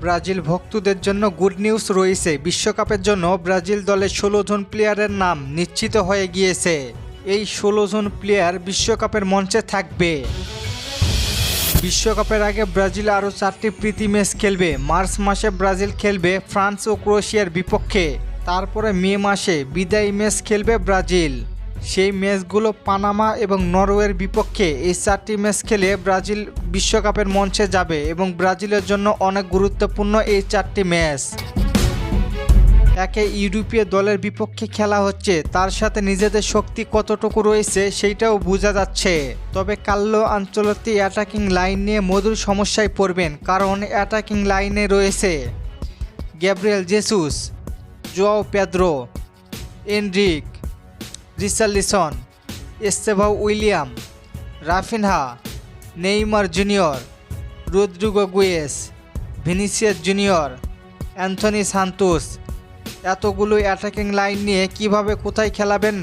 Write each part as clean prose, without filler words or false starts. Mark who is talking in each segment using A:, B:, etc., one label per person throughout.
A: Brazil ভক্তদের জন্য good news রয়েছে। বিশ্বকাপের জন্য ব্রাজিল দলের 16 জন প্লেয়ারের নাম নিশ্চিত হয়ে গিয়েছে। এই 16 জন প্লেয়ার বিশ্বকাপের মঞ্চে থাকবে। বিশ্বকাপের আগে ব্রাজিল আরও 4টি প্রীতি ম্যাচ খেলবে। মার্চ মাসে ব্রাজিল খেলবে ফ্রান্স ও ক্রোয়েশিয়ার বিপক্ষে। তারপরে মে মাসে বিদায়ী ম্যাচ খেলবে ব্রাজিল। সেই ম্যাচগুলো পানামা এবং নরওয়ের বিপক্ষে। এই 4টি ম্যাচ খেলে ব্রাজিল বিশ্বকাপের মঞ্চে যাবে এবং ব্রাজিলের জন্য অনেক গুরুত্বপূর্ণ এই 4টি ম্যাচ। একে ইউরোপীয় দলের বিপক্ষে খেলা হচ্ছে, তার সাথে নিজেদের শক্তি কতটুকু রয়েছে সেইটাও বোঝা যাচ্ছে। তবে কার্লো আনচেলত্তি অ্যাটাকিং লাইন নিয়ে মধুর সমস্যায় পড়বেন, কারণ অ্যাটাকিং লাইনে রয়েছে Gabriel Jesus, Joao Pedro, Endrick, Richarlison, Estevao Willian, Raphinha, Neymar Junior, Rodrygo Goes, Vinicius Junior, Antony Santos. এতগুলো অ্যাটাকিং লাইন নিয়ে কিভাবে কোথায় খেলাবেন?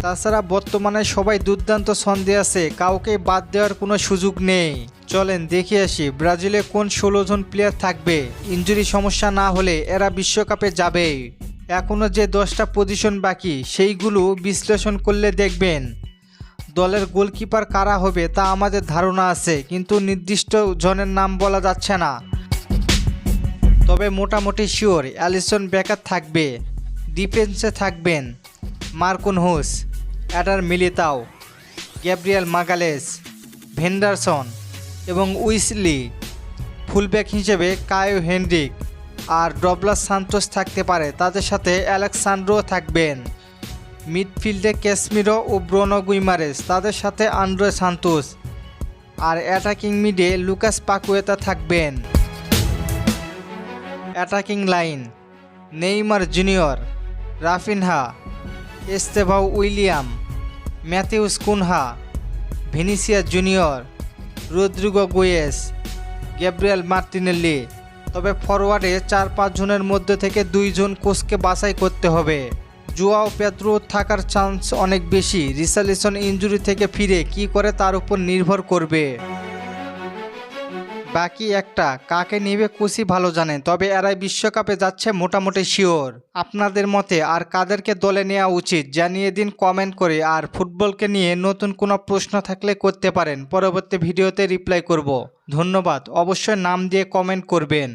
A: তাছাড়া বর্তমানে সবাই দুর্দান্ত ছন্দে আছে, কাউকে বাদ দেওয়ার কোনো সুযোগ নেই। চলেন দেখে আসি ব্রাজিলে কোন 16 জন প্লেয়ার থাকবে। ইনজুরি সমস্যা না হলে এরা বিশ্বকাপে যাবে। এখনও যে 10টা পজিশন বাকি সেইগুলো বিশ্লেষণ করলে দেখবেন দলের গোলকিপার কারা হবে তা আমাদের ধারণা আছে, কিন্তু নির্দিষ্ট জনের নাম বলা যাচ্ছে না। তবে মোটামুটি শিওর অ্যালিসন বেকার থাকবে। ডিফেন্সে থাকবেন Marquinhos, Eder Militao, Gabriel Magalhaes, Vanderson এবং উইসলি। ফুলব্যাক হিসেবে কায়ো হেনরিক আর ডগলাস সান্তোস থাকতে পারে, তাদের সাথে অ্যালেক্সান্ড্রো থাকবেন। মিডফিল্ডে ক্যাসমিরো ও ব্রুনো গুইমারেস, তাদের সাথে আন্দ্রে সান্তোস। আর অ্যাটাকিং মিডে লুকাস পাকুয়েতা থাকবেন। Attacking line Neymar Junior, Raphinha, Estevao Willian, Matheus Cunha, Vinicius Junior, Rodrygo Goes, Gabriel Martinelli. তবে ফরওয়ার্ডে 4-5 জনের মধ্যে থেকে 2 জন কোচকে বাছাই করতে হবে। জোয়াও পেদ্রো থাকার চান্স অনেক বেশি। রিচার্লিসন ইনজুরি থেকে ফিরে কি করে তার উপর নির্ভর করবে। বাকি একটা কাকে নেবে কোচই ভালো জানেন, তবে এরাই বিশ্বকাপে যাচ্ছে মোটামুটি শিওর। আপনাদের মতে আর কাদেরকে দলে নেওয়া উচিত জানিয়ে দিন কমেন্ট করে। আর ফুটবলকে নিয়ে নতুন কোনো প্রশ্ন থাকলে করতে পারেন, পরবর্তী ভিডিওতে রিপ্লাই করব। ধন্যবাদ। অবশ্যই নাম দিয়ে কমেন্ট করবেন।